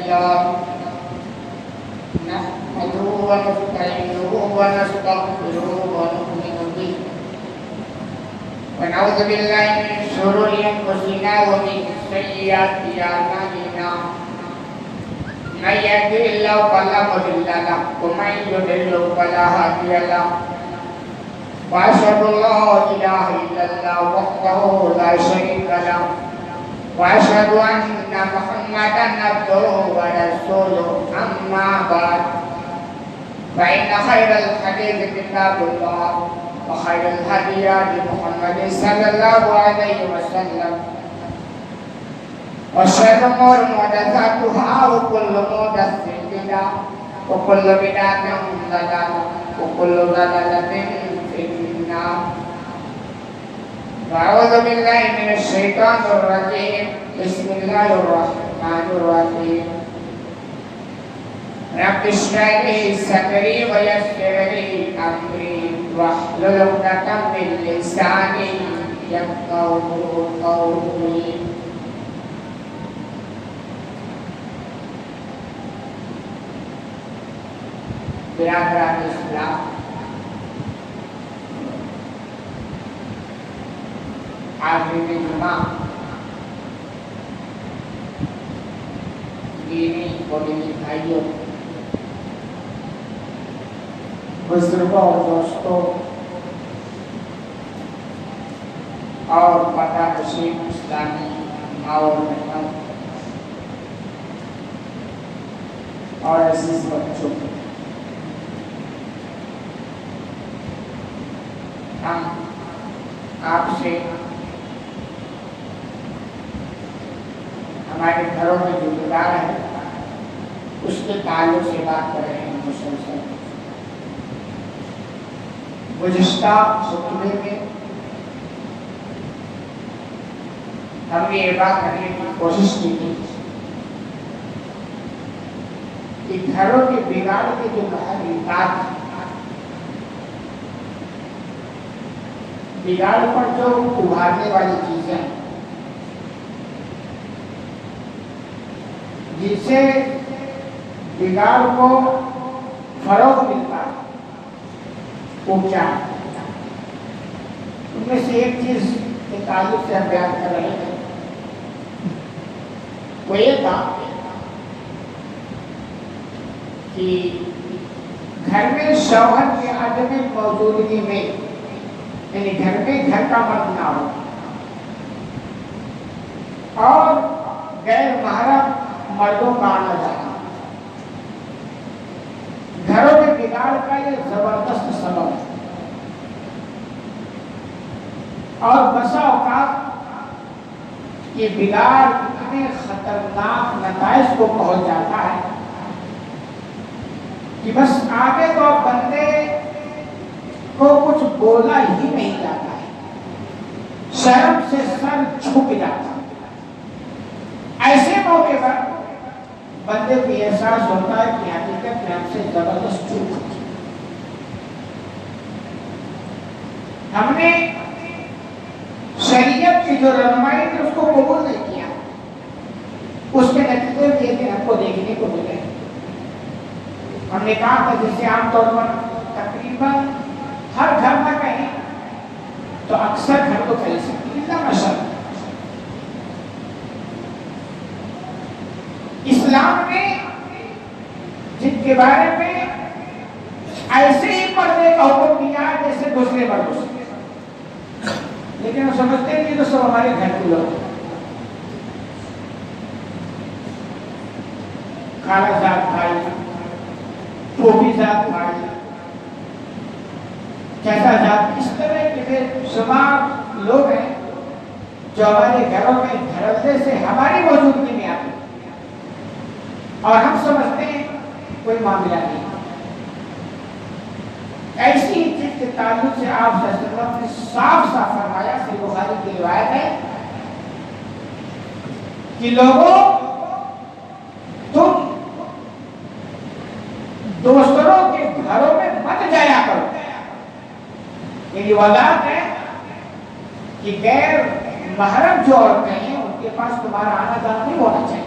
لله نحمده ونستعينه ونستغفره ونؤمن به ونعوذ بالله من شرور أنفسنا ومن سيئات أعمالنا من يهده الله فلا مضل له ومن يضلل فلا هادي له وأشهد أن لا إله إلا الله وحده لا شريك له وأشهد أن محمدا عبده ورسوله أما بعد فإن خير الحديث كتاب الله وخير الهدي هدي محمد صلى الله عليه وسلم وشر الأمور محدثاتها وكل محدثة بدعة وكل بدعة ضلالة وكل ضلالة في النار. أعوذ بالله من الشيطان الرجيم. بسم الله الرحمن الرحيم. رب اشرح لي صدري ويسر لي أمري واحلل عقدة من لساني يفقهوا قولي. برادران اسلام، حاضرین جمعہ، دینی و دینی بھائیوں، بزرگوں اور دوستوں اور پتہ نشین اسلامی ماں اور بہنوں اور عزیز بچوں، ہم آپ سے ہمارے گھروں میں جو گزار ہے اس کے تعلق سے بات کر رہے ہیں مسلسل. گزشتہ خطبے میں ہم نے یہ بات کرنے کی کوشش کی تھی کہ گھروں کے بگاڑ کے جو محرکات ہیں، بگاڑ پر جو ابھارنے والی چیزیں ہیں جن سے بگاڑ کو فروغ ملتا ہے وہ کیا ہے؟ ان میں سے ایک چیز کے تعلق سے ہم بیان کر رہے ہیں، وہ یہ تھا کہ گھر میں شوہر کے عدم موجودگی میں، یعنی گھر میں گھر کا مرد نہ ہو اور غیر محرم مردوں کا آنا جانا، گھروں میں بگاڑ کا یہ زبردست سبب ہے. اور بسا اوقات یہ بگاڑ اتنے خطرناک نتائج کو پہنچ جاتا ہے کہ بس آگے تو بندے کو کچھ بولا ہی نہیں جاتا ہے، شرم سے سر جھک جاتا ہے. ایسے موقع پر بندے کو احساس ہوتا ہے کہ حقیقت میں ہم سے زبردست چوک ہوتی ہے. ہم نے شریعت کی جو رہنمائی تھی اس کو قبول نہیں کیا، اس کے نتیجے میں یہ ہم کو دیکھنے کو ملے. ہم نے کہا تھا جسے عام طور پر تقریباً ہر گھر میں کہیں تو اکثر گھر کو کھیل سکتی ہے مشرق. اسلام میں جن کے بارے میں ایسے ہی پردے کا حکم دیا جیسے دوسرے مردوں سے، لیکن ہم سمجھتے ہیں کہ تو سب ہمارے گھر کے لوگ، خالہ ذات بھائی، پھوپھی ذات بھائی، چچا ذات، اس طرح کے بے شمار لوگ ہیں جو ہمارے گھروں میں دھڑلے سے ہماری موجودگی میں آتے ہیں اور ہم سمجھتے ہیں کوئی معاملہ نہیں. ایسی چیز کے تعلق سے آپ صلی اللہ علیہ وسلم نے صاف صاف فرمایا، صحیح بخاری کی روایت ہے کہ لوگوں تم دوسروں کے گھروں میں مت جایا کرو. میری وضاحت ہے کہ غیر محرم جو عورتیں ہیں ان کے پاس تمہارا آنا جانا نہیں ہونا چاہیے.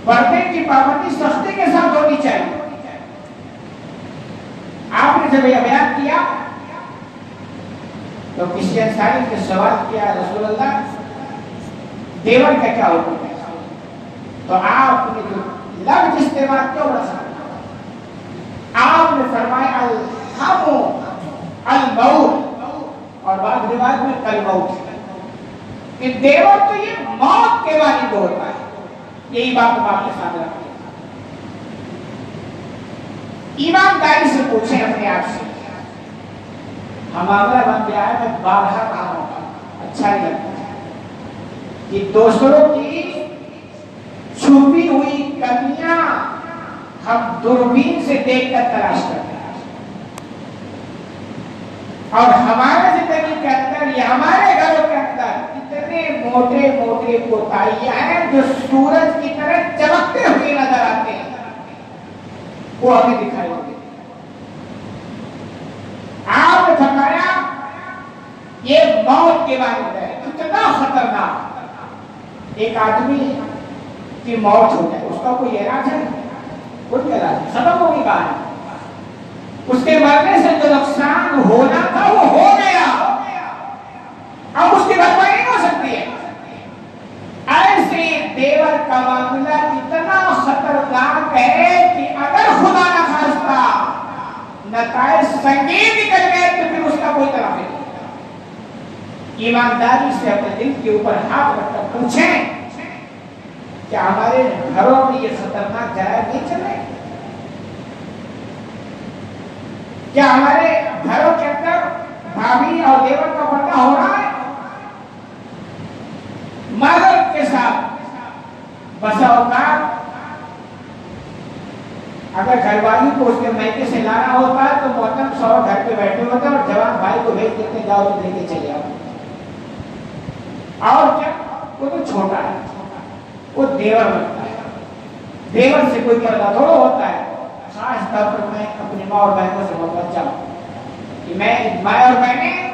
پردے کی پابندی سختی کے ساتھ ہونی چاہیے. آپ نے جب یہ بیان کیا تو کسی انصاری نے سوال کیا رسول اللہ دیور کا کیا حکم ہے؟ تو آپ نے جو لفظ استعمال کیا بڑا سارا آپ نے فرمایا الحم الموت اور بعض روایت میں کالموت کہ دیور تو یہ موت کے معنی کو ہوتا ہے. یہی بات ہم آپ کے سامنے رکھتے ہیں. ایمانداری سے پوچھیں اپنے آپ سے. ہم معاملہ بن گیا ہے, میں بارہا کہا ہوں, اچھا نہیں لگتا کہ دوسروں کی چھپی ہوئی کمیاں ہم دوربین سے دیکھ کر تلاش کرتے ہیں, اور ہمارے زندگی کے اندر یا ہمارے گھروں کے اندر اتنے موٹے موٹے کوتاہیاں ہیں جو سورج کی طرح چمکتے ہوئے نظر آتے ہیں, وہ ہمیں دکھائی ہوتے. آپ نے فرمایا یہ موت کے بارے ہے, اتنا خطرناک. ایک آدمی کی موت ہو جائے, اس کا کوئی علاج ہے؟ کوئی علاج نہیں, ختم ہوگی کہانی. اس کے مرنے سے جو نقصان ہونا تھا وہ ہو گیا, اب اس کی بھرپائی نہیں ہو سکتی ہے. ایسے دیور کا معاملہ اتنا خطرناک ہے کہ اگر خدا نہ خواستہ نتائج سنگین نکل گئے تو پھر اس کا کوئی طرف نہیں. ایمانداری سے اپنے دل کے اوپر ہاتھ رکھ کر پوچھیں کیا ہمارے گھروں میں یہ خطرناک جرائم نہیں چل رہے؟ کیا ہمارے گھروں کے اندر بھابھی اور دیور کا پردہ ہو رہا ہے؟ معذرت کے ساتھ بسا اوقات اگر گھر والی کو اس کے میکے سے لانا ہوتا ہے تو محترم شوہر گھر پہ بیٹھے ہوتے ہیں اور جوان بھائی کو بھیج دیتے ہیں, جاؤ تو لے کے چلے آؤ. اور کیا, وہ تو چھوٹا ہے, وہ دیور بنتا ہے. دیور سے کوئی پردہ تھوڑا ہوتا ہے. خاص طور پر میں اپنی ماں اور بہنوں سے متوجہ ہوں کہ میں ماں اور بہنیں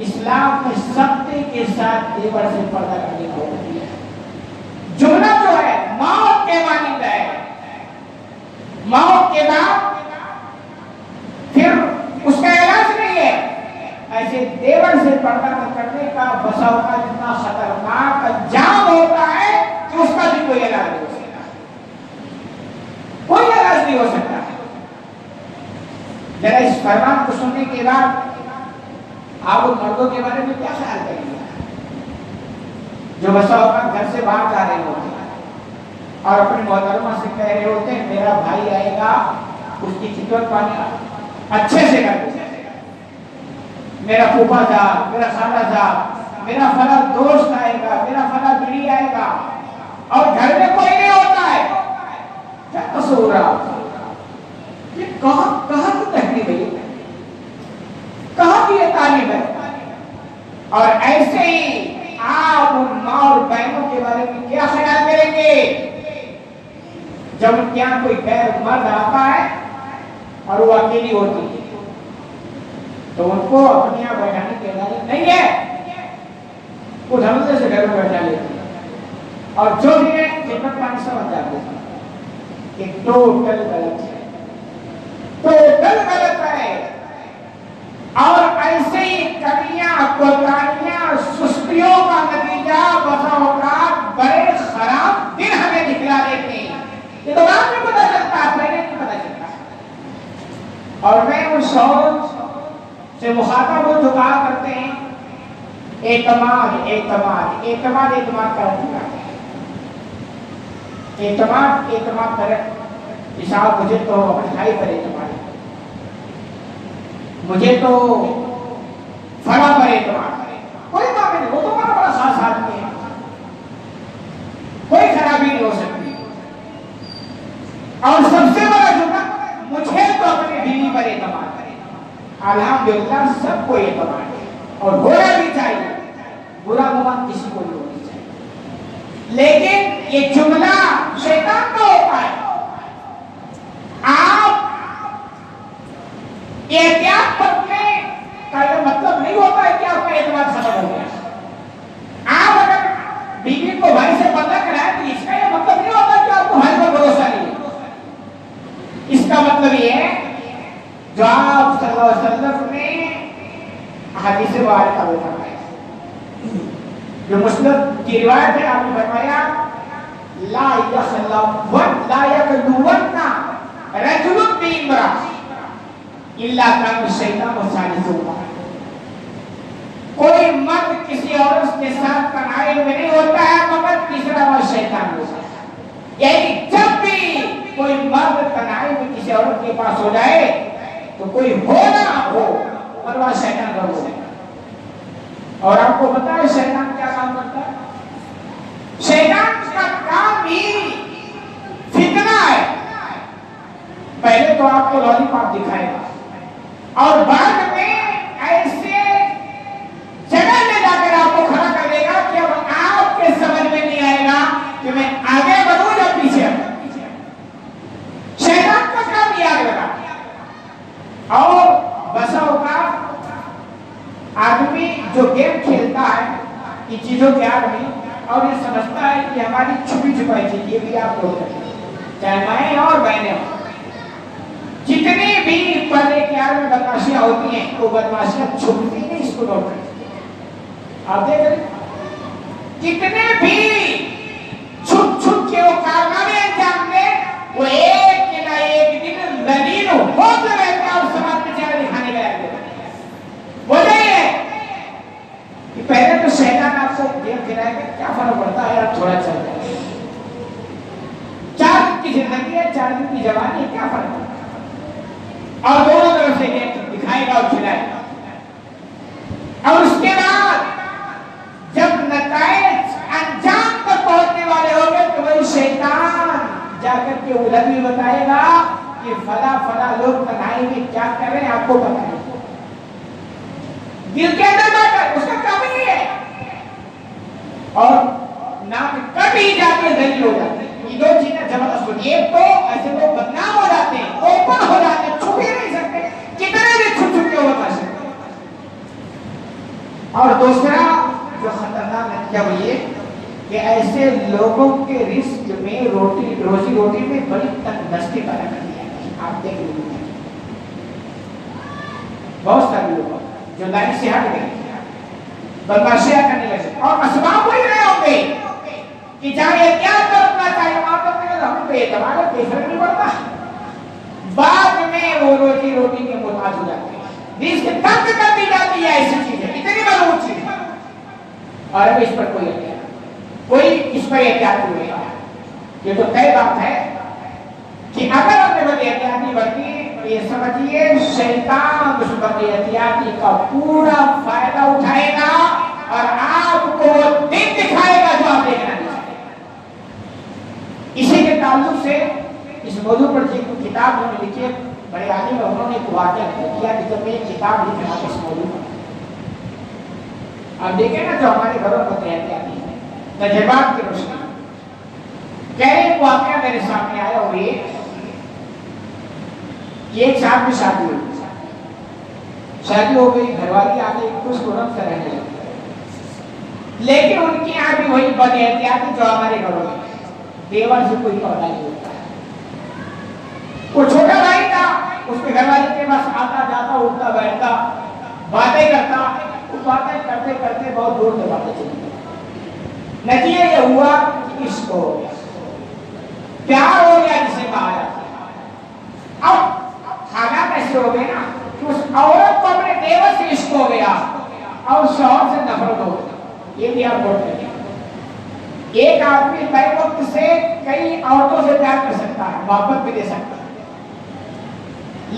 اسلام میں سختی کے ساتھ دیور سے پردہ کرنے کو ہوتی ہے. جملہ جو ہے موت کے مانند ہے, موت کے بعد پھر اس کا علاج نہیں ہے. ایسے دیور سے پردہ نہ کرنے کا بسا اوقات اتنا خطرناک انجام ہوتا ہے کہ اس کا بھی کوئی علاج نہیں ہو سکتا, کوئی علاج نہیں ہو سکتا. ذرا اس فرمان کو سننے کے بعد آپ ان مردوں کے بارے میں کیا خیال کریں گے جو بسا اوقات گھر سے باہر جا رہے ہوتے ہیں اور اپنی محترمہ سے کہہ رہے ہوتے ہیں میرا بھائی آئے گا, اس کی خدمت پانی اچھے سے کر دیں, میرا پھوپھا صاحب, میرا خالہ صاحب, میرا فلاں دوست آئے گا, میرا فلاں بیڑی آئے گا, اور گھر میں کوئی نہیں ہوتا ہے. کیا تصور ہے یہ کہاں کی تحریر ہے, کہاں کی یہ تعلیم ہے؟ اور ایسے ہی آپ ان ماں اور بہنوں کے بارے میں کیا خیال کریں گے جب ان کے یہاں کوئی غیر مرد آتا ہے اور وہ اکیلی ہوتی ہے تو ان کو اپنے یہاں بیٹھانے کی اجازت نہیں ہے, وہ دھمکے سے گھر میں بیٹھا لیتی ہے اور جو بھی ہے خدمت پانی سمجھ جاتے ہیں. ایک ٹوٹل غلط ہے, ٹوٹل غلط ہے. اور ایسے ہی کمیاں, کوتاہیاں, سستیوں کا نتیجہ بسا اوقات بڑے خراب دن ہمیں دکھلا دیتے ہیں. یہ تو بعد میں پتہ چلتا ہے, پہلے نہیں پتہ چلتا. اور میں ان شوہروں سے مخاطب ہوں جو کہا کرتے ہیں اعتماد اعتماد اعتماد اعتماد کا رکھنا ہے, اعتماد کرے. صاحب مجھے تو اپنے بھائی پر اعتماد ہے, مجھے تو فلاں پر اعتماد ہے. کوئی بات نہیں, وہ تو بڑا خاص آدمی ہے, کوئی خرابی نہیں ہو سکتی. اور سب سے بڑا جملہ مجھے تو اپنی بیوی پر اعتماد ہے. الحمدللہ سب کو اعتماد ہے اور ہونا بھی چاہیے, برا گمان کسی کو نہیں ہونی چاہیے. لیکن یہ جملہ شیطان کا ہوتا ہے. آپ احتیاط کرنے کا یہ مطلب نہیں ہوتا ہے کہ آپ کا اعتماد ختم ہو گیا. آپ اگر بیوی کو بھائی سے پردہ کرائے تو اس کا یہ مطلب نہیں ہوتا کہ آپ کو جو آپ صلی اللہ علیہ وسلم نے حدیث مبارکہ میں فرمایا، جو مسلم کی روایت ہے، آپ نے فرمایا لا یخلون رجل بامرأة الا کان الشیطان ثالثہما، کوئی مرد کسی عورت کے ساتھ تنہائی میں نہیں ہوتا ہے مگر تیسرا وہ شیطان ہوتا ہے۔ یعنی جب بھی کوئی مرد تنہائی میں کسی عورت کے پاس ہو جائے تو کوئی ہو نہ ہو اور وہ شیطان کا ہو جائے۔ اور آپ کو پتا ہے شیطان کیا کام کرتا ہے؟ شیطان کا کام ہی فتنہ ہے۔ پہلے تو آپ کو لالی پاپ دکھائے گا اور بعد میں ایسے جگہ لے جا کر آپ کو کھڑا کر دے گا کہ اب آپ کے سمجھ میں نہیں آئے گا کہ میں آگے بڑھوں یا پیچھے ہٹوں۔ شیطان کا کام یاد رکھا۔ اور بسا اوقات آدمی جو گیم کھیلتا ہے ان چیزوں کے آدمی اور یہ سمجھتا ہے کہ ہماری چھپی چھپائی چیز، یہ بھی آپ لوگ کریں، چاہے مائیں اور بہنیں ہوں، جتنی بھی پردے کے آڑ میں بدماشیاں ہوتی ہیں وہ بدماشیاں چھپتی نہیں، اس کو نوٹ کریں۔ آپ دیکھ رہے کتنے بھی چھپ چھپ کے وہ کارنامے انجام دیں، وہ ایک نہ ایک دن ذلیل ہوتے رہتے ہیں اور سماج میں چہرہ دکھانے کا یاد دیتے ہیں۔ وجہ یہ ہے کہ پہلے تو شیطان آپ کو گیم کھلائے گا، کیا فرق پڑتا ہے آپ تھوڑا چل جائے، 4 دن کی زندگی ہے، 4 دن کی جوانی ہے، کیا فرق پڑتا ہے، اور دونوں طرف سے گیم دکھائے گا اور کھلائے گا۔ اور اس کے بعد جب نتائج انجام تک پہنچنے والے ہوں گے تو وہی شیطان جا کر کے ادھر بھی بتائے گا کہ فلاں فلاں لوگ تنہائی میں کیا کر رہے ہیں، آپ کو پتہ ہے، دل کے اندر بیٹھا اس کا کام ہی ہے، اور نام کٹ ہی جاتے ذلیل ہو جاتے ہیں۔ یہ دو چیزیں زبردست ہوتی ہیں، ایک تو ایسے لوگ بدنام ہو جاتے ہیں، اوپن ہو جاتے ہیں، چھپ ہی نہیں سکتے، کتنے بھی چھپ چھپ کے وہ بتا سکتے۔ اور دوسرا جو خطرناک نتیجہ وہ یہ کہ ایسے لوگوں کے رزق میں روزی روٹی میں بڑی تنگ دستی پیدا کر دیا ہے۔ آپ دیکھ لیجیے بہت سارے لوگ جو دائی سے ہٹ گئے بدماشیاں کرنے لگے اور اسباب وہی رہے ہوں گے کہ جہاں احتیاط کرنا چاہیے وہاں پر ہم پہ اعتبار ہے، کوئی فرق نہیں پڑتا، بعد میں وہ روزی روٹی کے محتاج ہو جاتے ہیں، رزق تنگ کر دی جاتی ہے، ایسی چیز ہے اتنی مضبوط چیز ہے، اور اب اس پر کوئی احتیاط، کوئی اس پر احتیاط نہیں ہوگا۔ یہ تو طے بات ہے کہ اگر ہم نے بڑی احتیاطی برتی یہ سمجھیے شیطان اس بڑی احتیاطی کا پورا فائدہ اٹھائے گا اور آپ کو دن دکھائے گا جو آپ دیکھنا نہیں چاہتے۔ اسی کے تعلق سے اس موضوع پر جو کتاب انہوں نے لکھی ہے بڑے عالم ہے، انہوں نے ایک واقعہ کیا کہ جب میں ایک کتاب لکھ رہا تھا اس موضوع پر، آپ دیکھیں نا جو ہمارے گھروں پر احتیاطی ہے تجربات کی روشنی ایک واقعہ میرے سامنے آیا اور یہ ایک صاحب کی شادی ہو گئی، گھر والی آ گئی، خوش خرم سے رہنے لگے، لیکن ان کی یہاں بھی وہی بد احتیاطی جو ہمارے گھروں میں، دیور سے کوئی پردہ نہیں ہوتا ہے۔ وہ چھوٹا بھائی تھا، اس کے گھر والے کے پاس آتا جاتا اٹھتا بیٹھتا باتیں کرتا، وہ باتیں کرتے کرتے بہت دور سے باتیں چلی گئی، نتیجہ یہ ہوا کہ عشق ہو گیا، پیار ہو گیا جسے کہا جاتا ہے۔ اب حالات ایسے ہو گئے نا کہ اس عورت کو اپنے دیور سے عشق ہو گیا اور شوہر سے نفرت ہو گئی۔ یہ بھی آپ نوٹ کریں، ایک آدمی بیک وقت سے کئی عورتوں سے پیار کر سکتا ہے، محبت بھی دے سکتا ہے،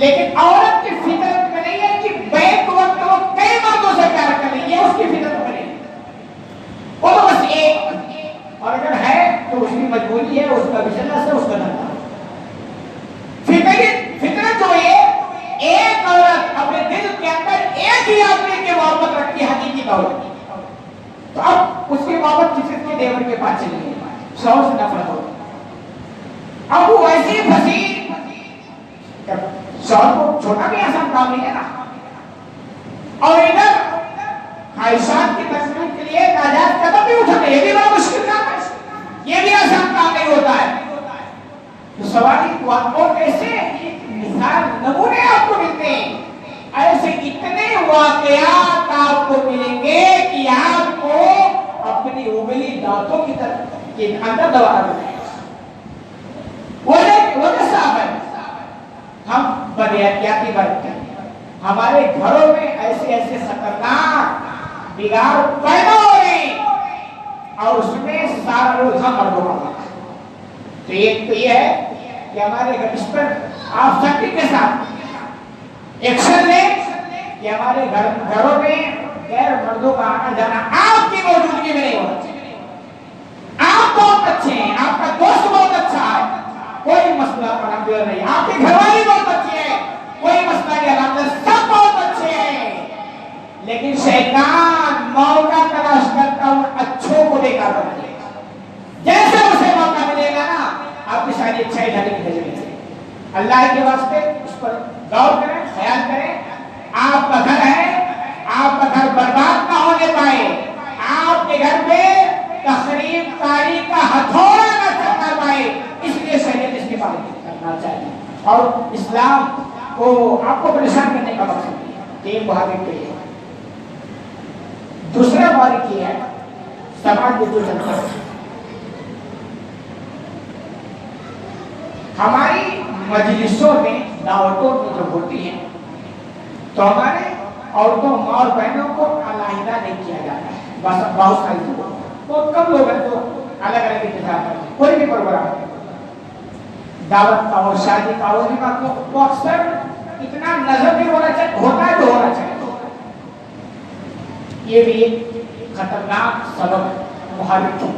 لیکن عورت کی فطرت میں نہیں ہے کہ بیک وقت وہ کئی مردوں سے پیار کرے، یہ اس کی فطرت میں نہیں، وہ تو بس ایک، اور اگر ہے تو اس کی مجبوری ہے، اس کا بزنس ہے، اس کا دھندا ہے۔ فطرت جو ہے ایک عورت اپنے دل کے اندر ایک ہی آدمی کی محبت رکھتی ہے حقیقی طور پر، تو اب اس کی محبت کسی کے دیور کے پاس چلی گئی، شوہر سے نفرت ہو گئی، اب وہ ایسی پھنسی، شوہر کو چھوٹا بھی آسان کام نہیں ہے نا، اور ادھر خواہشات کی تکمیل کے لیے ناجائز قدم بھی اٹھاتے، یہ بھی بڑا مشکل کام ہے، یہ بھی آسان کام نہیں ہوتا ہے۔ تو سوال اور کیسے مثال نمونے آپ کو ملتے یہ اندر دوبارہ بنائے وجہ صاحب ہے ہم بدیاتیاتی برتتے ہیں. ہمارے گھروں میں ایسے ایسے خطرناک بگاڑ پیدا ہو رہے ہیں اور اس میں سارا روز ہم مردوں کا. تو یہ ہے کہ ہمارے گھر اس پر آپ سختی کے ساتھ ایکشن لیں کہ ہمارے گھروں میں غیر مردوں کا آنا جانا آپ کی موجودگی میں نہیں ہونا چاہیے. آپ بہت اچھے ہیں, آپ کا دوست بہت اچھا ہے, کوئی مسئلہ الحمدللہ نہیں, آپ کی گھر والی بہت اچھی ہے, کوئی مسئلہ نہیں الحمدللہ, سب بہت اچھے ہیں, لیکن شیطان موقع تلاش کرتا ان اچھوں کو بیکار بنا دے گا. جیسے اسے موقع ملے گا نا آپ کی ساری اچھائی ڈھالی کی بھیجیں گے. اللہ کے واسطے اس پر غور کریں, خیال کریں. آپ کا گھر ہے, آپ کا گھر برباد نہ ہونے پائے, آپ کے گھر پہ تخریب کاری کا ہتھوڑا نہ چلنا پائے, اس لیے شریعت اس کی پابندی کرنا چاہیے. اور اسلام کو آپ کو پریشان کرنے کا مقصد نہیں ہے. تین بہادر پہ ہے. دوسرا بات یہ ہے سماج میں جو چلتا ہے, ہماری مجلسوں میں دعوتوں میں جو ہوتی ہیں تو ہمارے عورتوں ماں اور بہنوں کو علیحدہ نہیں کیا جاتا ہے. بس بہت ساری لوگ, بہت کم لوگ ہیں جو الگ الگ انتظار کرتے ہیں. کوئی بھی پروگرام دعوت کا اور شادی کا اور نکاح کا تو اکثر اتنا نظر نہیں ہونا چاہیے, ہوتا ہے تو ہونا چاہیے. یہ بھی ایک خطرناک سبب محرک ہے.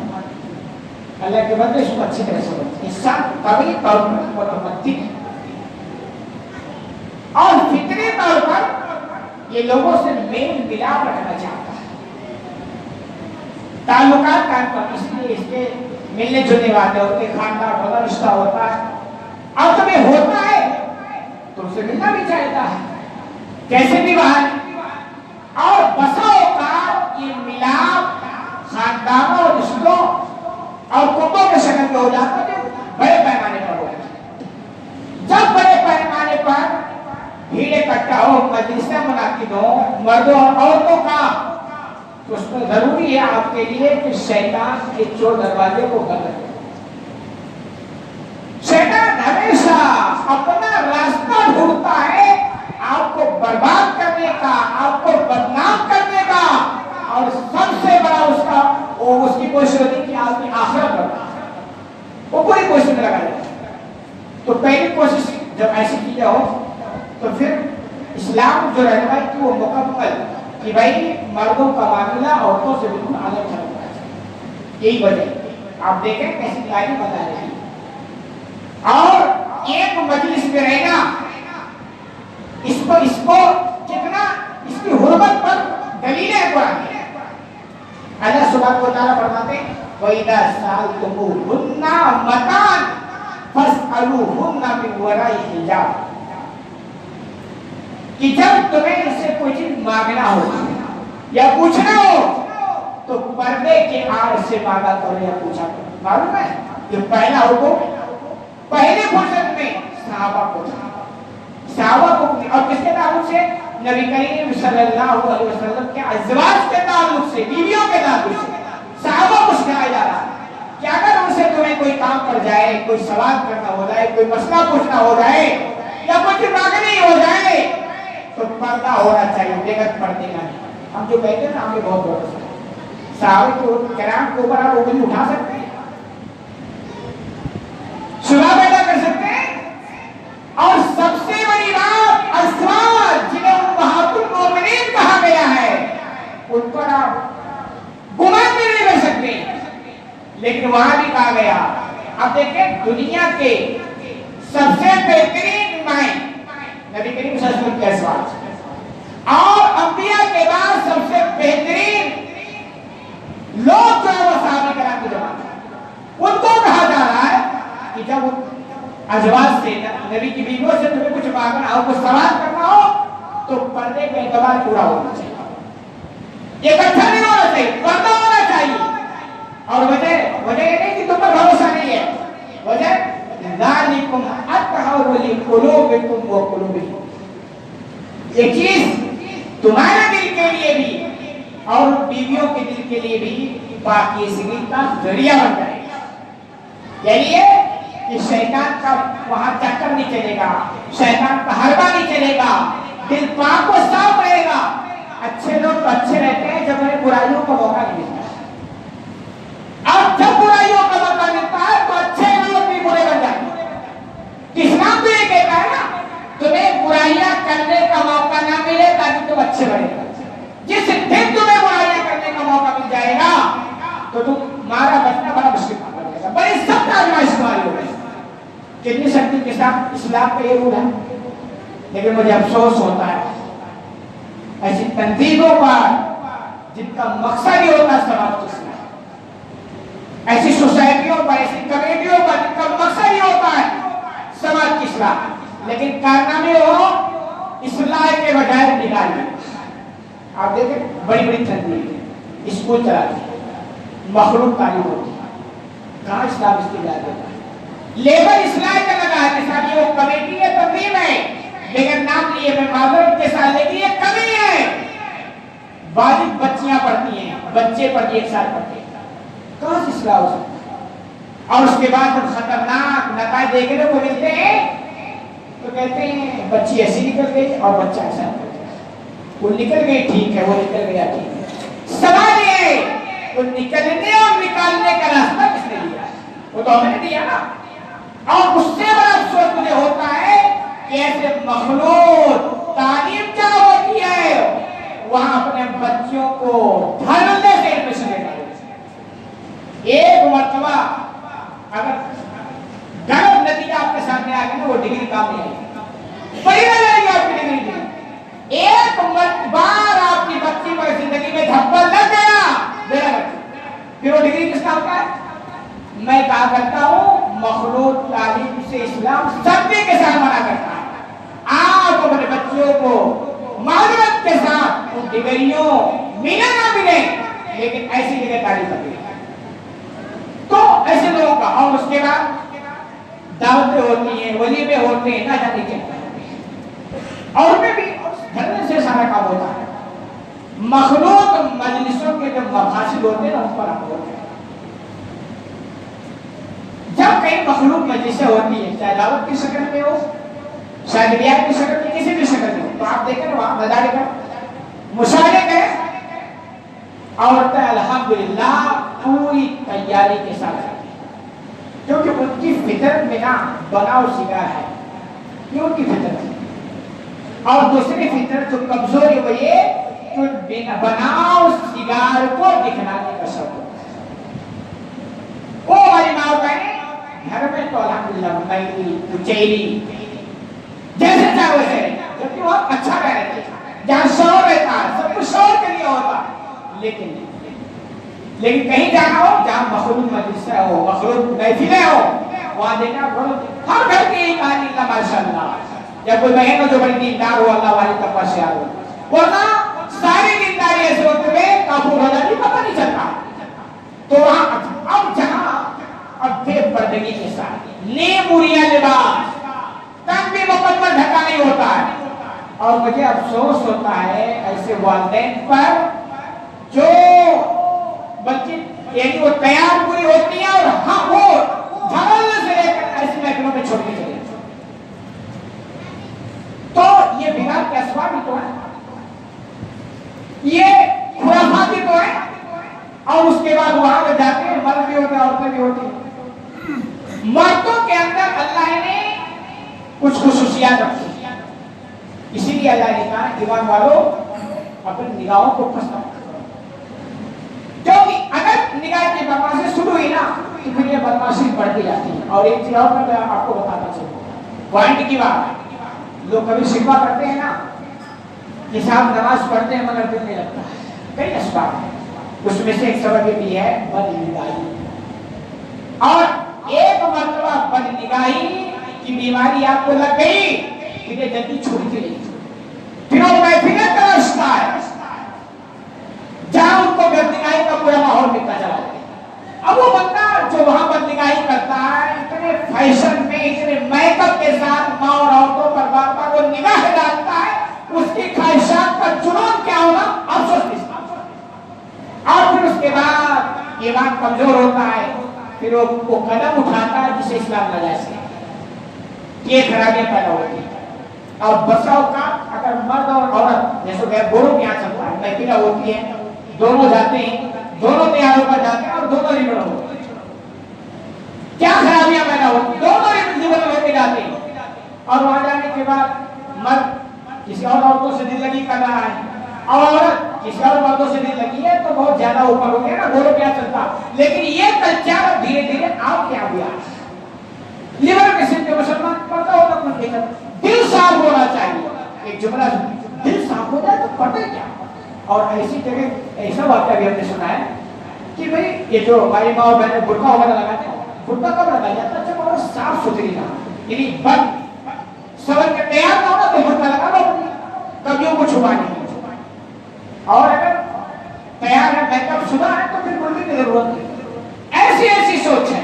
اللہ کے بندے اس کو اچھی طرح سے سمجھتے ہیں. انسان طبعی طور پر متمدن ہے اور فطری طور پر یہ لوگوں سے میل ملاپ رکھنا چاہتا ہے, تعلقات قائم کرنا. اس لیے اس کے ملنے جلنے والے ہوتے, خاندان ہوتا, رشتہ ہوتا ہے, اور جب یہ ہوتا ہے تو اسے ملنا بھی چاہتا ہے کیسے بھی باہر. اور بسا اوقات یہ ملاپ خاندانوں, رشتوں اور کنبوں کے شکل میں ہو جاتا ہے, بڑے پیمانے پر ہو جاتا ہے. جب بڑے پیمانے پر بھیڑ اکٹھا ہو, مجلسیں منعقد ہوں مردوں اور عورتوں کا, تو اس میں ضروری ہے آپ کے لیے کہ شیطان کے چور دروازے کو بند کریں. شیطان ہمیشہ اپنا راستہ ڈھونڈتا ہے آپ کو برباد کرنے کا, آپ کو بدنام کرنے کا, اور سب سے بڑا اس کی کوشش ہوتی ہے کہ آپ کی آخرت برباد. وہ پوری کوشش میں لگا جاتا ہے. تو پہلی کوشش جب ایسی چیزیں ہو تو پھر اسلام جو رہنمائی کی وہ مکمل کہ بھائی مردوں کا معاملہ عورتوں سے بالکل الگ ہونا چاہیے. یہی وجہ آپ دیکھیں کیسی تعلیم بتا رہی ہے. اور ایک مجلس میں رہنا اس کو کتنا اس کی حرمت پر دلیلیں قرآن کی. اللہ سبحانہ و تعالیٰ فرماتے ہیں وَإِذَا سَأَلْتُمُوهُنَّ مَتَاعًا فَاسْأَلُوهُنَّ مِنْ وَرَاءِ حِجَابٍ, کہ جب تمہیں اس سے کوئی چیز مانگنا ہو یا پوچھنا ہو تو پردے کے آڑ سے مانگا کرو یا پوچھا کرو. معلوم ہے یہ پہلا حکم پہلے فرصت میں صحابہ کو اور کس کے تعلق سے, نبی کریم صلی اللہ علیہ وسلم کے ازواج کے تعلق سے, بیویوں کے تعلق سے صحابہ کو سکھایا جا رہا ہے کہ اگر ان سے تمہیں کوئی کام پڑ جائے, کوئی سوال کرنا ہو جائے, کوئی مسئلہ پوچھنا ہو جائے یا کچھ مانگنی ہو جائے تو پردہ ہونا چاہیے, بغیر پردے کا نہیں. ہم جو کہتے ہیں نا ہمیں بہت بہت صحابہ کرام کے اوپر آپ انگلی اٹھا سکتے ہیں, شبہ پیدا کر سکتے ہیں. اور سب سے بڑی بات ازواج جنہیں امہات المومنین کہا گیا ہے ان پر آپ گمان بھی نہیں کر سکتے, لیکن وہاں بھی کہا گیا. اب دیکھیں دنیا کے سب سے بہترین مائیں نبی کریم صلی اللہ علیہ وسلم کے ازواج, اور انبیاء کے بعد سب سے بہترین لوگ جو ہے وہ صحابہ کرام کی جماعت ہے. ان کو کہا جا رہا ہے کہ جب ازواج سے نبی کی بیویوں سے تمہیں کچھ مانگنا ہو, کچھ سوال کرنا ہو تو پردے کا اعتبار پورا ہونا چاہیے, اکٹھا نہیں ہونا چاہیے, پردہ ہونا چاہیے. اور وجہ یہ نہیں کہ تم پر بھروسہ نہیں ہے, وجہ ذالکم اطہر لقلوبکم وقلوبہم, یہ چیز تمہارے دل کے لیے بھی اور بیویوں کے دل کے لیے بھی پاکیزگی کا ذریعہ بن جائے گا. یعنی یہ کہ شیطان کا وہاں چکر نہیں چلے گا، شیطان کا حربہ نہیں چلے گا، دل پاک و صاف رہے گا۔ اچھے لوگ تو اچھے رہتے ہیں جب انہیں برائیوں کا موقع نہیں ملتا ہے، اور جب برائیوں کا موقع ملتا ہے تو اچھے لوگ بھی برے بن جاتے ہیں۔ اسلام تو یہ کہتا ہے نا تمہیں برائیاں کرنے کا موقع نہ ملے تاکہ تم اچھے بنے گا۔ جس دن تمہیں برائیاں کرنے کا موقع مل جائے گا تو تمہارا بچنا بڑا مشکل ہو جائے گا، بڑی سخت آزمائش تمہاری ہوگی۔ کتنی سختی کے ساتھ اسلام کا یہ رول ہے، لیکن مجھے افسوس ہوتا ہے ایسی تنظیموں پر جن کا مقصد ہی ہوتا ہے سماج کی اصلاح، ایسی سوسائٹیوں پر، ایسی کمیٹیوں پر جن کا مقصد ہی ہوتا ہے سماج کی اصلاح، لیکن کارنامے ہو اصلاح کے بجائے نکالنے۔ آپ دیکھیں بڑی بڑی تنظیمیں اسکول چلاتی ہیں، مخلوق تعلیم ہوتی ہے، کہاں اسلام استقلال دیتا ہے؟ لیبر اصلاح کا لگا ہے کہ صاحب یہ وہ کمیٹی ہے، تنظیم ہے، لیکن نام لیے میں معذرت کے ساتھ، لیکن یہ کمی ہے۔ واجب بچیاں پڑھتی ہیں، بچے پڑھتے ایک سال پڑھتے ہیں، کہاں سے اصلاح ہو سکتا ہے؟ اور اس کے بعد جب خطرناک نتائج دیکھنے کو ملتے ہیں تو کہتے ہیں بچی ایسی نکل گئی اور بچہ ایسا نکل گیا۔ وہ نکل گئی ٹھیک ہے، وہ نکل گیا ٹھیک ہے، سوال یہ ہے وہ نکلنے اور نکالنے کا راستہ کس نے دیا؟ وہ تو ہمیں نے دیا نا۔ اور اس سے بڑا افسوس مجھے ہوتا ہے کہ ایسے مخلوق تعلیم کیا ہوتی ہے وہاں اپنے بچوں کو دھڑلے سے ایڈمیشن دینا۔ ایک مرتبہ اگر غلط نتیجہ آپ کے سامنے آ گیا نا وہ ڈگری کام نہیں آئے گی، بڑی نہ لگے گی آپ کی ڈگری کی۔ ایک بار آپ کی بچی پر زندگی میں دھپا لگ گیا میرا بچہ، پھر وہ ڈگری کس کام کا ہے؟ میں کہا کرتا ہوں مخلوط تعلیم سے اسلام سختی کے ساتھ منع کرتا ہے۔ آپ اپنے بچوں کو معذرت کے ساتھ ان ڈگریوں ملے نہ ملے لیکن ایسی جگہ تعلیم کرتے ہیں تو ایسے لوگوں کا۔ اور اس کے بعد دعوتیں ہوتی ہیں، ولیمے ہوتے ہیں، نہ جانے کیا اور ان میں بھی دھرنے سے سارا کام ہوتا ہے۔ مخلوط مجلسوں کے جب مفاصل ہوتے ہیں ان پر ہم ہوتے ہیں۔ جب کئی مخلوق مجلسیں ہوتی ہیں چاہے دعوت کی شکل میں ہو، شادیات کی شکل میں، کسی بھی شکل میں ہو، تو آپ دیکھیں وہاں نظارے کریں، مشاہدے کریں، عورتیں الحمدللہ پوری تیاری کے ساتھ آتی ہیں کیونکہ ان کی فطرت میں نا بناؤ سگار ہے، یہ ان کی فطرت ہے۔ اور دوسری فطرت جو کمزور ہے وہ یہ کہ بناؤ سگار کو دکھلانے کا شوق ہوتا ہے۔ وہ ہماری ماں بہنیں گھر میں تو الحمدللہ میلی کچیری جیسے چاہے ویسے رہے، جبکہ وہ اچھا رہ رہے تھے، جہاں شور رہتا ہے سب کچھ شور کے لیے ہوتا، لیکن کہیں جانا ہو جہاں مخلوط مجلسیں ہو، مخلوط محفلیں ہو، وہاں دیکھنا ہر گھر کی یہی کہانی اللہ ماشاءاللہ، جب کوئی بہن ہو جو بڑی دیندار ہو، اللہ والی تپاسیار ہو، ورنہ ساری دینداری ایسے ہوتے ہوئے کافر ہو جاتی پتہ نہیں چلتا۔ تو وہاں اب جہاں اب بے پردگی کے ساتھ نیموریاں لباس تن بھی مکمل ڈھکا نہیں ہوتا ہے، اور مجھے افسوس ہوتا ہے ایسے والدین پر جو بچے یعنی وہ تیار پوری ہوتی ہیں اور ہاں وہ دھڑل سے لے کر ایسے محکموں میں چھوڑ کے چلے جاتے ہیں۔ تو یہ بگاڑ کے اسباب ہی تو ہے، یہ خرافاتی تو ہے، اور اس کے بعد وہاں پہ جاتے ہیں مرد بھی ہوتے ہیں عورتیں بھی ہوتی ہیں۔ مردوں کے اندر اللہ نے کچھ خصوصیات رکھی، اسی لیے اللہ نے کہا ایمان والوں اپنی نگاہوں کو پست کرو، کیونکہ اگر نگاہ کی بدماشی شروع ہوئی نا تو پھر یہ بدماشی بڑھتی جاتی ہے۔ اور ایک چیز اور میں آپ کو بتانا چاہوں پوائنٹ کی بات، لوگ کبھی شکوہ کرتے ہیں نا کہ صاحب نماز پڑھتے ہیں مگر دل نہیں لگتا ہے، کئی اسباب ہیں، اس میں سے ایک سبب یہ بھی ہے بدنگاہی۔ اور ایک مرتبہ بدنگاہی کی بیماری آپ کو لگ گئی پھر یہ جلدی چھوڑتی نہیں، پھر وہ محفلیں تراشتا ہے جہاں ان کو بدنگاہی کا پورا ماحول ملتا چلا جائے۔ اب وہ بندہ جو وہاں بدنگاہی کرتا ہے اتنے فیشن میں اتنے میک اپ کے ساتھ ماں اور عورتوں پر بار بار وہ نگاہ ڈالتا ہے، اس کی خواہشات کا جنون کیا ہونا افسوس نہیں۔ اور پھر اس کے بعد ایمان کمزور ہوتا ہے، پھر وہ قدم اٹھاتا ہے جسے اسلام ناجائز ہے. یہ خرابیاں پیدا ہوتی ہیں. اور بسا اوقات اگر مرد اور عورت جیسے کہ گوروں کے یہاں چلتا ہے محفلیں ہوتی ہیں, دونوں جاتے ہیں, دونوں تیاروں پر جاتے ہیں اور دونوں لبرل ہوتے ہیں. کیا خرابیاں پیدا ہوتی ہیں؟ دونوں لبرل ہو کے جاتے ہیں اور وہاں جانے کے بعد مرد کسی اور عورتوں سے دل لگی کر رہا ہے اور عورت کسی اور مردوں سے دل لگی ہے تو بہت زیادہ اوپر ہو گیا نا, گوروں کے یہاں چلتا. لیکن یہ کلچر دھیرے دھیرے آپ کے یہاں بھی آ رہا ہے. لیبرل قسم کے مسلمان پڑھتا ہوگا کچھ نہیں کرتا. دل صاف ہونا چاہیے. ایک جملہ دل صاف ہو جائے تو پڑھے کیا. اور ایسی جگہ ایسا واقعہ بھی ہم نے سنا ہے کہ بھئی یہ جو ہماری ماں اور بہنیں برقع وغیرہ لگاتے ہیں, برقع کب لگایا جاتا ہے جب وہ صاف ستھری نہ ہو, یعنی بند سور کے تیار نہ ہو تو برقع لگا لو, کبھیوں کو چھپا نہیں. اور اگر تیار ہے میک اپ شدہ ہے تو پھر برقع کی ضرورت نہیں. ایسی سوچ ہے.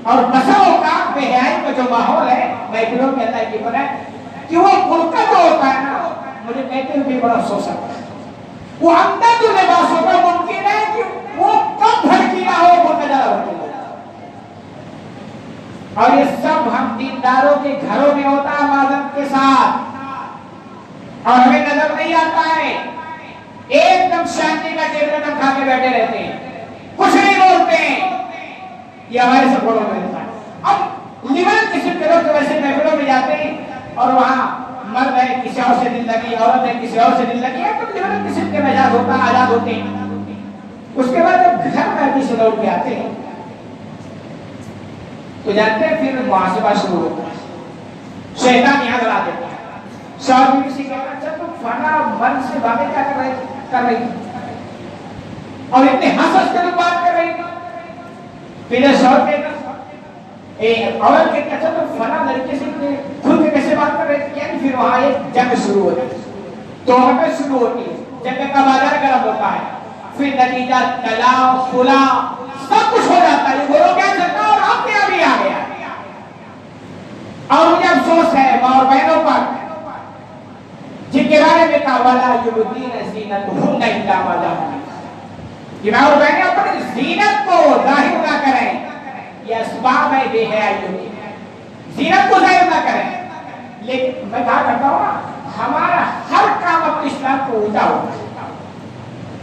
اور بسا اوقات بے حیائی کا جو ماحول ہے محفلوں کے اندر یہ بنا ہے کہ وہ برقع جو ہوتا ہے نا, مجھے کہتے ہوئے بڑا افسوس آتا ہے, وہ اندر جو لباس ہوتا ہے ممکن ہے کہ وہ کم بھڑکیلا ہو, برقع زیادہ بھڑکیلا ہو. اور یہ سب ہم دینداروں کے گھروں میں ہوتا ہے معذرت کے ساتھ, اور ہمیں نظر نہیں آتا ہے. ایک دم شانتی کا ٹیبل کھا کے بیٹھے رہتے ہیں, کچھ نہیں بولتے ہیں. یہ ہمارے سے بڑوں میں ہوتا ہے. اب لیبرل قسم کے لوگ ویسے محفلوں میں جاتے ہیں اور وہاں مرد ہے کسی اور سے دل لگی, عورت ہے کسی اور سے دل لگی ہے, تو لیبرل قسم کے مزاج ہوتا ہے, آزاد ہوتے ہیں. اس کے بعد جب گھر میں کسی لوٹ کے آتے ہیں تو جانتے ہیں پھر محاسبہ شروع ہوتا ہے. شیطان یہاں ڈرا دیتا ہے. شوہر بھی کسی کہتا ہے اچھا تم فلاں من سے باتیں کیا کر رہی اور اتنے ہنس کے لوگ بات کر رہی. پھر شوہر کہتا عورت کہتی اچھا تم فلاں لڑکے سے کھل کے کیسے بات کر رہے تھے. یعنی پھر وہاں ایک جنگ شروع ہوتی ہے, تہمتیں شروع ہوتی ہے, جنگ کا بازار گرم ہوتا ہے. پھر نتیجہ طلاق خلا سب کچھ ہو جاتا ہے. یہ گوروں کیا چلتا ہے اور آپ کے یہاں بھی آ گیا. اور مجھے افسوس ہے ماں اور بہنوں پر جن کے بارے میں کہا وَلَا يُبْدِينَ زِينَتَهُنَّ إِلَّا مَا ظَهَرَ مِنْهَا, کہ ماں اور بہنیں اپنی زینت کو ظاہر نہ کریں. یہ اسباب ہے بے حیائی کی, زینت کو ظاہر نہ کریں. لیکن میں کہا کرتا ہوں نا, ہمارا ہر کام اپنے اسلام کو الٹا ہوتا ہے.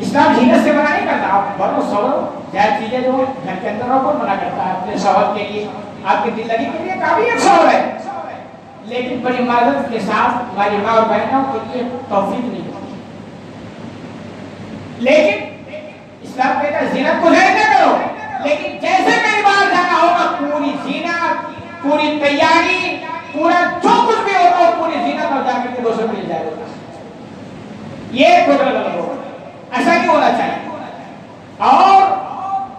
اسلام زینت سے منع نہیں کرتا, آپ بڑھو سورو جائے چیزیں جو گھر کے اندر رہو منع کرتا ہے. اپنے شوہر کے لیے, آپ کی دل لگی کے لیے کافی ایک شوہر ہے, لیکن بڑی معذرت کے ساتھ ہماری ماں اور بہنوں کے لیے توفیق نہیں ہوتی. لیکن اسلام کہتا ہے زینت کو ظاہر نہ کرو, لیکن جیسے میری بات جانا ہوگا پوری زینت, پوری تیاری, پورا جو کچھ بھی ہوگا پوری زینت اور جا کے دوسروں مل جائے گا. یہ ٹوٹل غلط ہوگا, ایسا نہیں ہونا چاہیے. اور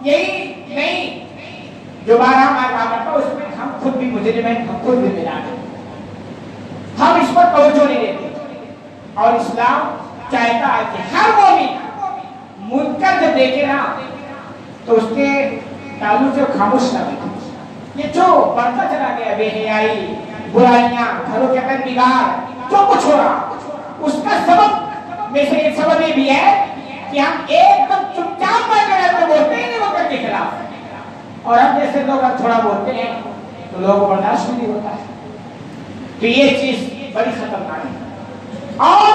یہی نہیں جو بارہ میں کہا کرتا ہوں, اس میں ہم خود بھی مجرم ہیں, ہم خود بھی ملا ہیں. ہم اس پر توجہ نہیں دیتے. اور اسلام چاہتا ہے کہ ہر مومن منکر جب دیکھے نا تو اس کے تعلق سے خاموش نہ بیٹھے. یہ جو بڑھتا چلا گیا بے حیائی, برائیاں, گھروں کے اندر بگاڑ, جو کچھ ہو رہا, اس کا سبب میں سے ایک سبب یہ بھی ہے کہ ہم ایک دم چپ چاپ بیٹھے رہتے, بولتے ہی نہیں منکر کے خلاف. اور ہم جیسے لوگ تھوڑا بولتے ہیں تو لوگوں کو برداشت نہیں ہوتا ہے. تو یہ چیز بڑی خطرناک ہے. اور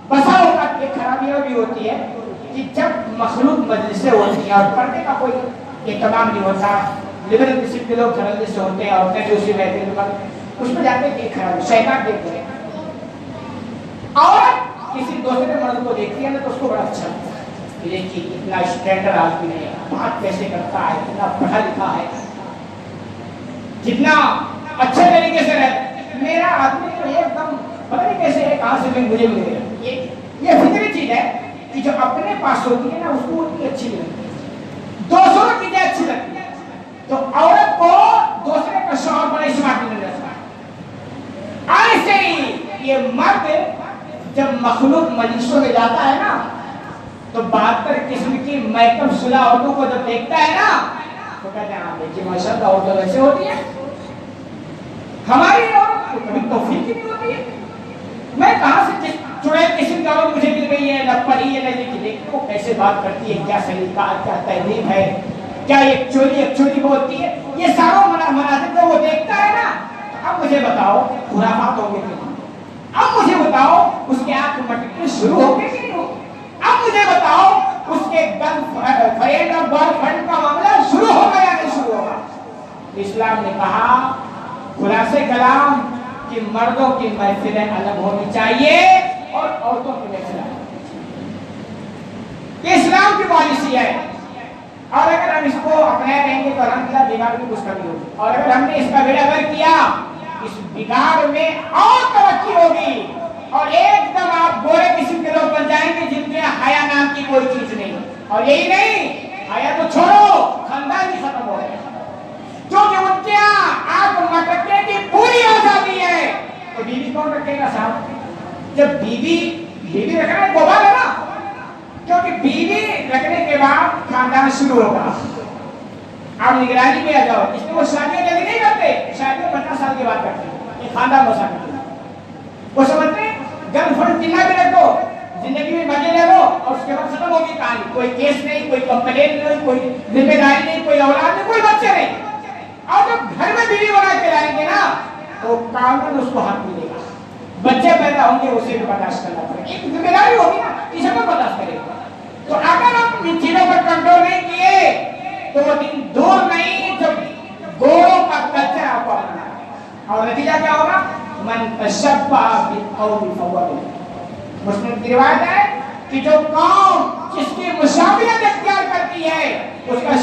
بسا اوقات ایک خرابیاں بھی ہوتی ہے کہ جب مخلوط مجلسیں ہوتی ہیں اور پردے کا کوئی اہتمام نہیں ہوتا, لیبرل قسم کے لوگ گھرندے سے ہوتے ہیں, عورتیں جو اسی رہتے ہیں, اس میں جاتے ہیں کہ خرابی شیطان دیکھتے ہیں. اور کسی دوسرے مرد کو دیکھتی ہے نا تو اس کو بڑا اچھا لگتا ہے کہ دیکھیے اتنا اسٹینڈرڈ آدمی ہے, بات کیسے کرتا ہے, اتنا پڑھا لکھا ہے, جتنا اچھے طریقے سے رہتا ہے. میرا آدمی تو ایک دم پتہ نہیں کیسے ایک آنکھ سے بھی مجھے مل گیا. یہ فطری چیز ہے کہ جو اپنے پاس ہوتی ہے نا اس کو اتنی اچھی لگتی ہے, دوسروں کی چیزیں اچھی لگتی ہے. تو عورت کو دوسرے کا شوہر بڑا اسمارٹ نہیں لگتا. ایسے ہی یہ مرد جب مخلوط مجلسوں میں جاتا ہے نا تو 72 قسم کی میک اپ شدہ عورتوں کو جب دیکھتا ہے نا تو کہتے ہیں ہاں دیکھیے ماشاءاللہ عورتیں ویسے ہوتی ہیں, ہماری عورت کو کبھی توفیق نہیں ہوتی ہے. میں کہاں سے چڑیل قسم کی عورت مجھے مل گئی ہے, نہ پڑھی ہے نہ لکھی, دیکھو کیسے بات کرتی ہے, کیا سلیقہ, کیا تہذیب ہے, کیا ایک چوری ہوتی ہے؟ یہ ساروں مناظر جو وہ دیکھتا ہے نا، اب مجھے بتاؤ خرافات ہو گئے کہ نہیں؟ اب مجھے بتاؤ اس کے آنکھ مٹکنے شروع ہو گئے کہ نہیں ہو؟ اب مجھے بتاؤ اس کے گن فرینڈ اور بوائے فرینڈ کا معاملہ شروع ہوگا یا نہیں شروع ہوگا؟ اسلام نے کہا خلاصے کلام کہ مردوں کی محفلیں الگ ہونی چاہیے اور عورتوں کی محفلیں الگ ہونی چاہیے۔ یہ اسلام کی پالیسی ہے، اور اگر ہم اس کو اپنے رہیں گے تو الحمدللہ بگاڑ میں کچھ کمی ہوگی، اور اگر ہم نے اس کا بیڑا غرق کیا اس بگاڑ میں اور ترقی ہوگی، اور ایک دم آپ گورے قسم کے لوگ بن جائیں گے جن کے حیا نام کی کوئی چیز نہیں، اور یہی نہیں، حیا تو چھوڑو خاندان ہی ختم ہو گئے، کیونکہ ان کے آنکھ مٹکنے کی پوری آزادی ہے۔ تو بیوی کون رکھے گا صاحب؟ جب بیوی رکھنا ایک بوبال ہے نا، کیونکہ بیوی رکھنے کے بعد خاندان شروع ہوگا۔ آپ نگرانی میں آ جاؤ، اس میں وہ شادیاں جلدی نہیں کرتے، شادیاں 50 سال کے بعد کرتے ہیں، یہ خاندان بسا کرتے ہیں۔ وہ سمجھتے ہیں گرل فرینڈ کتنا بھی رکھ دو، زندگی میں مزے لے لو، اور اس کے بعد ختم ہوگی کہانی، کوئی کیس نہیں، کوئی کمپلین نہیں، کوئی ذمہ داری نہیں، کوئی اولاد نہیں، کوئی بچے نہیں۔ اور جب گھر میں بیوی بنا کے لائیں گے نا تو قانون اس کو حق ملے گا، بچے پیدا ہوں گے اسے بھی برداشت کرنا پڑے گا، ایک ذمہ داری ہوگی نا، اسے بھی برداشت کرے گا۔ تو اگر ہم ان چیزوں پر کنٹرول نہیں کیے تو وہ دن دور نہیں جب گوروں کا کلچر آپ کو اپنانا ہے، اور نتیجہ کیا ہوگا؟ من تشبہ بالقوم فہو منہم۔ مسلم کی روایت ہے کہ جو قوم جس کی مشابہت اختیار کرتی ہے اس کا